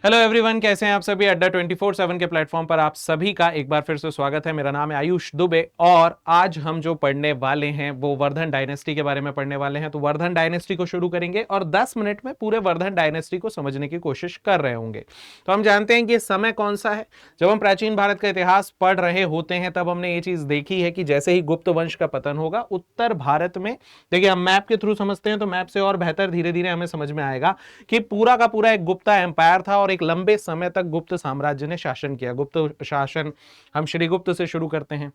Hello everyone, कैसे हैं आप सभी। अड्डा 24/7 के प्लेटफॉर्म पर आप सभी का एक बार फिर से स्वागत है। मेरा नाम है आयुष दुबे और आज हम जो पढ़ने वाले हैं वो वर्धन डायनेस्टी के बारे में पढ़ने वाले हैं। तो वर्धन डायनेस्टी को शुरू करेंगे और 10 मिनट में पूरे वर्धन डायनेस्टी को समझने की कोशिश कर रहे होंगे। तो हम जानते हैं कि समय कौन सा है। जब हम प्राचीन भारत का इतिहास पढ़ रहे होते हैं तब हमने ये चीज देखी है कि जैसे ही गुप्त वंश का पतन होगा उत्तर भारत में, देखिए हम मैप के थ्रू समझते हैं तो मैप से और बेहतर धीरे धीरे हमें समझ में आएगा कि पूरा का पूरा एक गुप्ता एम्पायर था और एक लंबे समय तक गुप्त साम्राज्य ने शासन किया। गुप्त शासन हम श्रीगुप्त से शुरू करते हैं,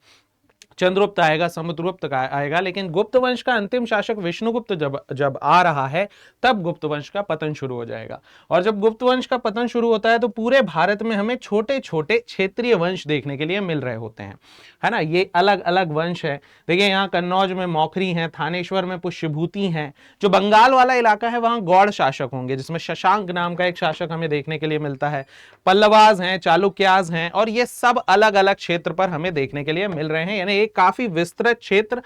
चंद्रगुप्त आएगा, समुद्रगुप्त आएगा, लेकिन गुप्त वंश का अंतिम शासक विष्णुगुप्त जब जब आ रहा है तब गुप्त वंश का पतन शुरू हो जाएगा। और जब गुप्त वंश का पतन शुरू होता है तो पूरे भारत में हमें छोटे छोटे क्षेत्रीय वंश देखने के लिए मिल रहे होते हैं, है ना। ये अलग अलग वंश है। देखिए यहाँ कन्नौज में मौखरी हैं, थानेश्वर में पुष्यभूति हैं। जो बंगाल वाला इलाका है वहां गौड़ शासक होंगे जिसमें शशांक नाम का एक शासक हमें देखने के लिए मिलता है। पल्लवाज हैं, चालुक्याज हैं और ये सब अलग अलग क्षेत्र पर हमें देखने के लिए मिल रहे हैं। यानी एक काफी विस्तृत क्षेत्र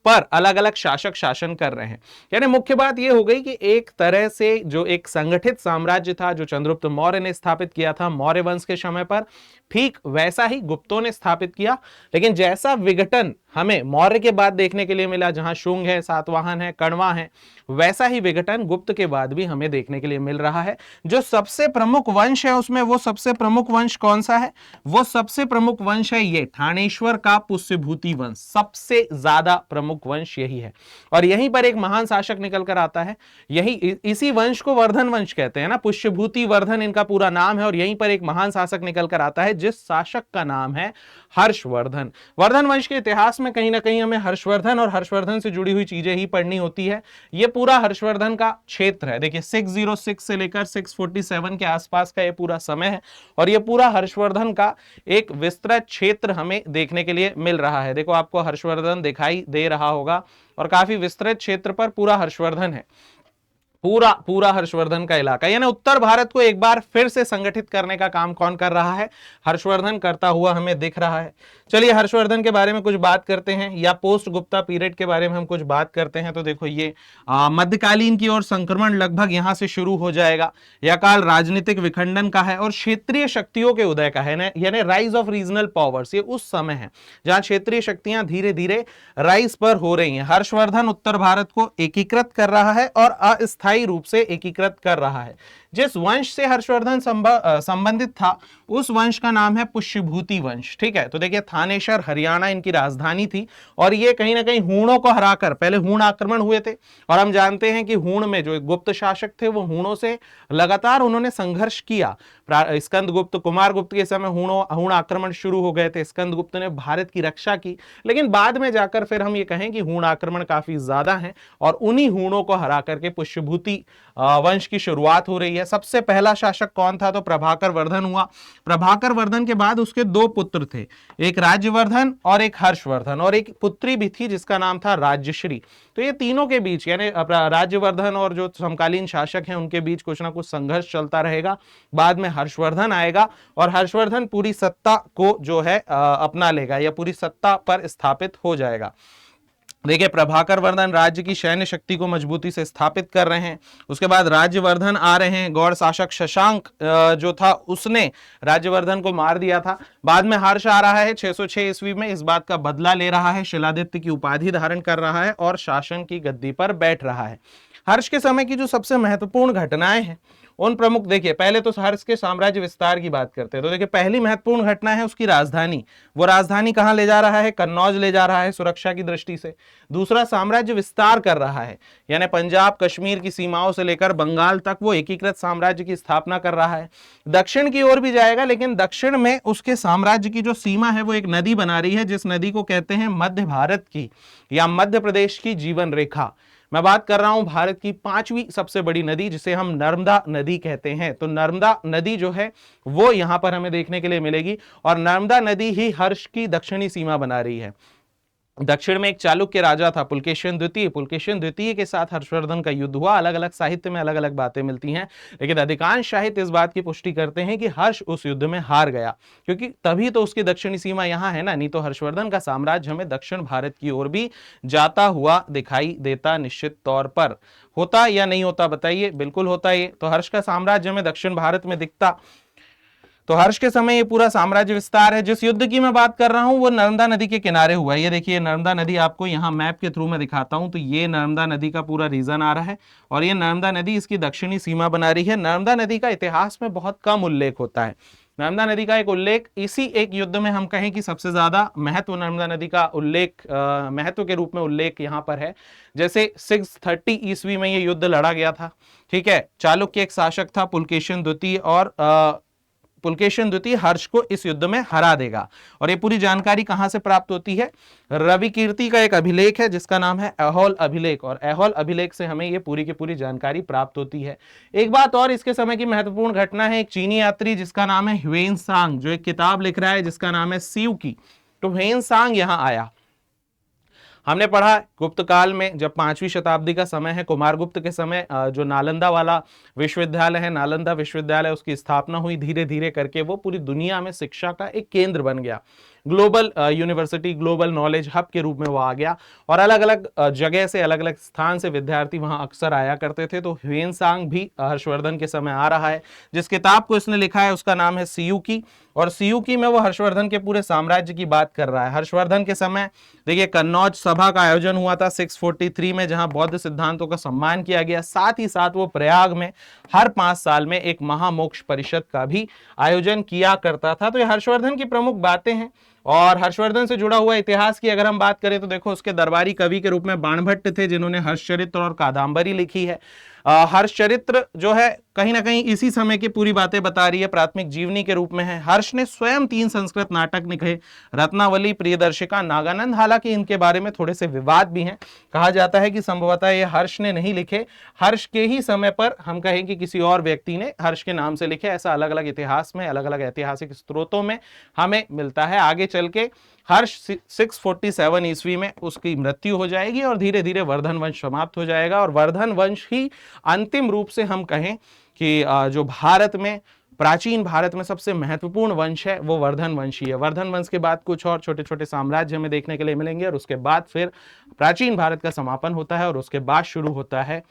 पर अलग अलग शासक शासन कर रहे हैं। यानी मुख्य बात यह हो गई कि एक तरह से जो एक संगठित साम्राज्य था जो चंद्रगुप्त मौर्य ने स्थापित किया था मौर्य वंश के समय पर, ठीक वैसा ही गुप्तों ने स्थापित किया। लेकिन जैसा विघटन हमें मौर्य के बाद देखने के लिए मिला, जहां शुंग है, सातवाहन है, कण्वा है, वैसा ही विघटन गुप्त के बाद भी हमें देखने के लिए मिल रहा है। जो सबसे प्रमुख वंश है उसमें वो सबसे प्रमुख वंश कौन सा है? वो सबसे प्रमुख वंश है ये थानेश्वर का पुष्यभूति वंश। सबसे ज्यादा प्रमुख वंश यही है और यहीं पर एक महान शासक निकल कर आता है। यही इसी वंश को वर्धन वंश कहते हैं ना, पुष्यभूति वर्धन इनका पूरा नाम है। और यहीं पर एक महान शासक निकल कर आता है जिस शासक का नाम है हर्षवर्धन। वर्धन वंश के इतिहास में कहीं ना कहीं हमें हर्षवर्धन और हर्षवर्धन से जुड़ी हुई चीजें ही पढ़नी होती है। यह पूरा हर्षवर्धन का क्षेत्र है। देखिए 606 से लेकर 647 के आसपास का यह पूरा समय है और यह पूरा हर्षवर्धन का एक विस्तृत क्षेत्र हमें देखने के लिए मिल रहा है। देखो आपको हर्षवर्धन दिखाई दे रहा होगा और काफी विस्तृत क्षेत्र पर पूरा हर्षवर्धन है। पूरा पूरा हर्षवर्धन का इलाका, यानी उत्तर भारत को एक बार फिर से संगठित करने का काम कौन कर रहा है? हर्षवर्धन करता हुआ हमें दिख रहा है। चलिए हर्षवर्धन के बारे में कुछ बात करते हैं या पोस्ट गुप्ता पीरियड के बारे में हम कुछ बात करते हैं। तो देखो ये मध्यकालीन की ओर संक्रमण लगभग यहां से शुरू हो जाएगा। यह काल राजनीतिक विखंडन का है और क्षेत्रीय शक्तियों के उदय का है, यानी राइज ऑफ रीजनल पावर्स। ये उस समय है जहां क्षेत्रीय शक्तियां धीरे धीरे राइज पर हो रही हैं। हर्षवर्धन उत्तर भारत को एकीकृत कर रहा है और अस्थायी रूप से एकीकृत कर रहा है। जिस वंश से हर्षवर्धन संबंधित था उस वंश का नाम है पुष्यभूति वंश। ठीक है, तो देखिए थानेश्वर हरियाणा इनकी राजधानी थी और ये कहीं ना कहीं हूणों को हराकर, पहले हूण आक्रमण हुए थे और हम जानते हैं कि हूण में जो गुप्त शासक थे वो हूणों से लगातार उन्होंने संघर्ष किया। स्कंदगुप्त, कुमारगुप्त के समय हूण आक्रमण शुरू हो गए थे। स्कंदगुप्त ने भारत की रक्षा की, लेकिन बाद में जाकर फिर हम ये कहें कि हूण आक्रमण काफी ज्यादा है और उन्हीं हूणों को हरा करके पुष्यभूति वंश की शुरुआत हो रही है। सबसे पहला शासक कौन था? तो प्रभाकर वर्धन हुआ। प्रभाकर वर्धन के बाद उसके दो पुत्र थे, एक राज्यवर्धन और एक हर्षवर्धन, और एक पुत्री भी थी जिसका नाम था राज्यश्री। तो ये तीनों के बीच, यानी राज्यवर्धन और जो समकालीन शासक हैं उनके बीच कुछ ना कुछ संघर्ष चलता रहेगा। बाद में हर्षवर्धन आएगा और हर्षवर्धन पूरी सत्ता को जो है अपना लेगा या पूरी सत्ता पर स्थापित हो जाएगा। देखिए प्रभाकर वर्धन राज्य की सैन्य शक्ति को मजबूती से स्थापित कर रहे हैं। उसके बाद राज्यवर्धन आ रहे हैं। गौड़ शासक शशांक जो था उसने राज्यवर्धन को मार दिया था। बाद में हर्ष आ रहा है 606 ईस्वी में, इस बात का बदला ले रहा है, शिलादित्य की उपाधि धारण कर रहा है और शासन की गद्दी पर बैठ रहा है। हर्ष के समय की जो सबसे महत्वपूर्ण घटनाएं हैं उन प्रमुख, देखिए पहले तो हर्ष के साम्राज्य विस्तार की बात करते हैं। तो देखिए पहली महत्वपूर्ण घटना है उसकी राजधानी। वो राजधानी कहां ले जा रहा है? कन्नौज ले जा रहा है सुरक्षा की दृष्टि से। दूसरा, साम्राज्य विस्तार कर रहा है, यानी पंजाब कश्मीर की सीमाओं से लेकर बंगाल तक वो एकीकृत साम्राज्य की स्थापना कर रहा है। दक्षिण की ओर भी जाएगा, लेकिन दक्षिण में उसके साम्राज्य की जो सीमा है वो एक नदी बना रही है जिस नदी को कहते हैं मध्य भारत की या मध्य प्रदेश की जीवन रेखा। मैं बात कर रहा हूं भारत की 5वीं सबसे बड़ी नदी जिसे हम नर्मदा नदी कहते हैं। तो नर्मदा नदी जो है वो यहां पर हमें देखने के लिए मिलेगी और नर्मदा नदी ही हर्ष की दक्षिणी सीमा बना रही है। दक्षिण में एक चालुक्य राजा था पुलकेशिन द्वितीय। पुलकेशिन द्वितीय के साथ हर्षवर्धन का युद्ध हुआ। अलग अलग साहित्य में अलग अलग बातें मिलती हैं, लेकिन अधिकांश साहित्य इस बात की पुष्टि करते हैं कि हर्ष उस युद्ध में हार गया, क्योंकि तभी तो उसकी दक्षिणी सीमा यहां है ना, नहीं तो हर्षवर्धन का साम्राज्य हमें दक्षिण भारत की ओर भी जाता हुआ दिखाई देता। निश्चित तौर पर होता या नहीं होता बताइए? बिल्कुल होता। ये तो हर्ष का साम्राज्य हमें दक्षिण भारत में दिखता। तो हर्ष के समय ये पूरा साम्राज्य विस्तार है। जिस युद्ध की मैं बात कर रहा हूं वो नर्मदा नदी के किनारे हुआ है। ये देखिए नर्मदा नदी आपको यहां मैप के थ्रू मैं दिखाता हूं, तो ये नर्मदा नदी का पूरा रीजन आ रहा है और ये नर्मदा नदी इसकी दक्षिणी सीमा बना रही है। नर्मदा नदी का इतिहास में बहुत कम उल्लेख होता है। नर्मदा नदी का एक उल्लेख इसी एक युद्ध में हम कहें कि सबसे ज्यादा महत्व नर्मदा नदी का उल्लेख महत्व के रूप में उल्लेख यहां पर है। जैसे 630 ईस्वी में ये युद्ध लड़ा गया था, ठीक है। चालुक्य एक शासक था पुलकेशिन द्वितीय, और पुलकेशिन द्वितीय हर्ष को इस युद्ध में हरा देगा। और ये पूरी जानकारी कहां से प्राप्त होती है? रवि कीर्ति का एक अभिलेख है जिसका नाम है ऐहोल अभिलेख, और ऐहोल अभिलेख से हमें ये पूरी की पूरी जानकारी प्राप्त होती है। एक बात और इसके समय की महत्वपूर्ण घटना है, एक चीनी यात्री जिसका नाम है ह्वेन सांग, जो एक किताब लिख रहा है जिसका नाम है सीयू की। तो ह्वेन सांग यहां आया। हमने पढ़ा गुप्त काल में, जब 5वीं शताब्दी का समय है, कुमारगुप्त के समय जो नालंदा वाला विश्वविद्यालय है, नालंदा विश्वविद्यालय, उसकी स्थापना हुई। धीरे धीरे करके वो पूरी दुनिया में शिक्षा का एक केंद्र बन गया। Global university, global knowledge hub के रूप में वो आ गया, और अलग अलग जगह से, अलग अलग स्थान से विद्यार्थी वहां अक्सर आया करते थे। तो ह्वेन सांग भी हर्षवर्धन के समय आ रहा है। जिस किताब को इसने लिखा है उसका नाम है सीयू की, और सीयू की में वो हर्षवर्धन के पूरे साम्राज्य की बात कर रहा है। हर्षवर्धन के समय देखिए कन्नौज सभा का आयोजन हुआ था 643 में, जहां बौद्ध सिद्धांतों का सम्मान किया गया। साथ ही साथ वो प्रयाग में हर 5 साल में एक महामोक्ष परिषद का भी आयोजन किया करता था। तो ये हर्षवर्धन की प्रमुख बातें हैं। और हर्षवर्धन से जुड़ा हुआ इतिहास की अगर हम बात करें तो देखो, उसके दरबारी कवि के रूप में बाणभट्ट थे, जिन्होंने हर्षचरित्र और कादंबरी लिखी है। हर्षचरित्र जो है कहीं ना कहीं इसी समय की पूरी बातें बता रही है, प्राथमिक जीवनी के रूप में है। हर्ष ने स्वयं 3 संस्कृत नाटक लिखे, रत्नावली, प्रियदर्शिका, नागानंद। हालांकि इनके बारे में थोड़े से विवाद भी हैं। कहा जाता है कि संभवतः ये हर्ष ने नहीं लिखे, हर्ष के ही समय पर हम कहें कि किसी और व्यक्ति ने हर्ष के नाम से लिखे। ऐसा अलग अलग इतिहास में, अलग अलग ऐतिहासिक स्रोतों में हमें मिलता है। आगे चल के हर्ष 647 ईस्वी में उसकी मृत्यु हो जाएगी और धीरे धीरे वर्धन वंश समाप्त हो जाएगा। और वर्धन वंश ही अंतिम रूप से हम कहें कि जो भारत में, प्राचीन भारत में सबसे महत्वपूर्ण वंश है वो वर्धन वंश ही है। वर्धन वंश के बाद कुछ और छोटे छोटे साम्राज्य हमें देखने के लिए मिलेंगे, और उसके बाद फिर प्राचीन भारत का समापन होता है, और उसके बाद शुरू होता है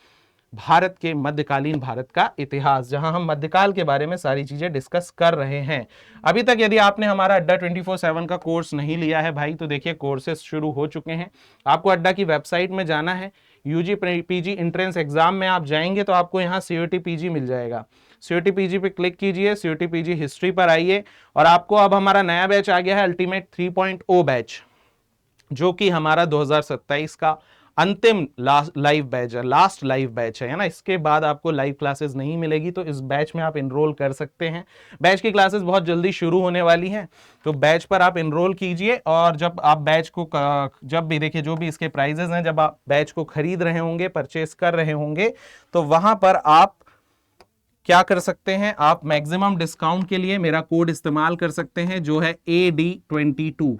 भारत के मध्यकालीन भारत का इतिहास, जहां हम मध्यकाल के बारे में सारी चीजें डिस्कस कर रहे हैं। अभी तक यदि आपने हमारा अड्डा 24/7 का कोर्स नहीं लिया है भाई, तो देखिए कोर्सेज शुरू हो चुके हैं। आपको अड्डा की वेबसाइट में जाना है, यूजी पीजी एंट्रेंस एग्जाम में आप जाएंगे तो आपको यहाँ सीयूटी पीजी मिल जाएगा। सीयूटी पीजी पे क्लिक कीजिए, सीयूटी पीजी हिस्ट्री पर आइए, और आपको अब हमारा नया बैच आ गया है अल्टीमेट 3.0 बैच, जो कि हमारा 2027 का अंतिम लाइव बैच है, लास्ट लाइव बैच है ना। इसके बाद आपको लाइव क्लासेस नहीं मिलेगी, तो इस बैच में आप इनरोल कर सकते हैं। बैच की क्लासेस बहुत जल्दी शुरू होने वाली हैं, तो बैच पर आप इनरोल कीजिए। और जब आप बैच को जब भी देखिए, जो भी इसके प्राइजेस हैं, जब आप बैच को खरीद रहे होंगे, परचेस कर रहे होंगे, तो वहां पर आप क्या कर सकते हैं, आप मैक्सिमम डिस्काउंट के लिए मेरा कोड इस्तेमाल कर सकते हैं, जो है AD22।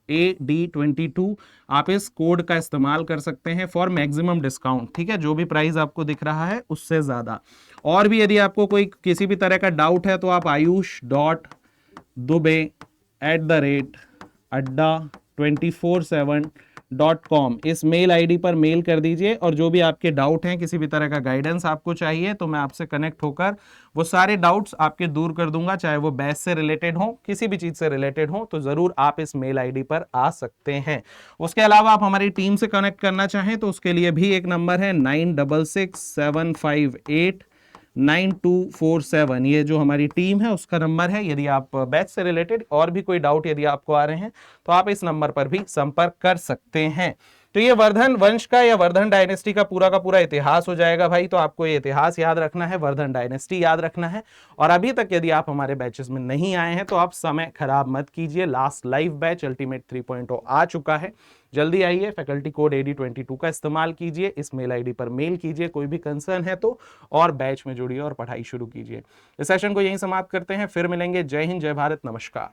AD22 आप इस कोड का इस्तेमाल कर सकते हैं फॉर मैक्सिमम डिस्काउंट, ठीक है। जो भी प्राइस आपको दिख रहा है उससे ज्यादा। और भी यदि आपको कोई किसी भी तरह का डाउट है तो आप ayush.dube@adda247.com इस मेल आईडी पर मेल कर दीजिए, और जो भी आपके डाउट हैं, किसी भी तरह का गाइडेंस आपको चाहिए, तो मैं आपसे कनेक्ट होकर वो सारे डाउट्स आपके दूर कर दूंगा, चाहे वो बैच से रिलेटेड हो, किसी भी चीज से रिलेटेड हो, तो जरूर आप इस मेल आईडी पर आ सकते हैं। उसके अलावा आप हमारी टीम से कनेक्ट करना चाहें तो उसके लिए भी एक नंबर है 9667589247। ये जो हमारी टीम है उसका नंबर है। यदि आप बैच से रिलेटेड और भी कोई डाउट यदि आपको आ रहे हैं तो आप इस नंबर पर भी संपर्क कर सकते हैं। तो ये वर्धन वंश का या वर्धन डायनेस्टी का पूरा इतिहास हो जाएगा भाई। तो आपको ये इतिहास याद रखना है, वर्धन डायनेस्टी याद रखना है। और अभी तक यदि आप हमारे बैचेस में नहीं आए हैं तो आप समय खराब मत कीजिए। लास्ट लाइव बैच अल्टीमेट 3.0 आ चुका है, जल्दी आइए। फैकल्टी कोड AD22 का इस्तेमाल कीजिए, इस मेल आईडी पर मेल कीजिए कोई भी कंसर्न है तो, और बैच में जुड़िए और पढ़ाई शुरू कीजिए। इस सेशन को यहीं समाप्त करते हैं, फिर मिलेंगे। जय हिंद, जय भारत, नमस्कार।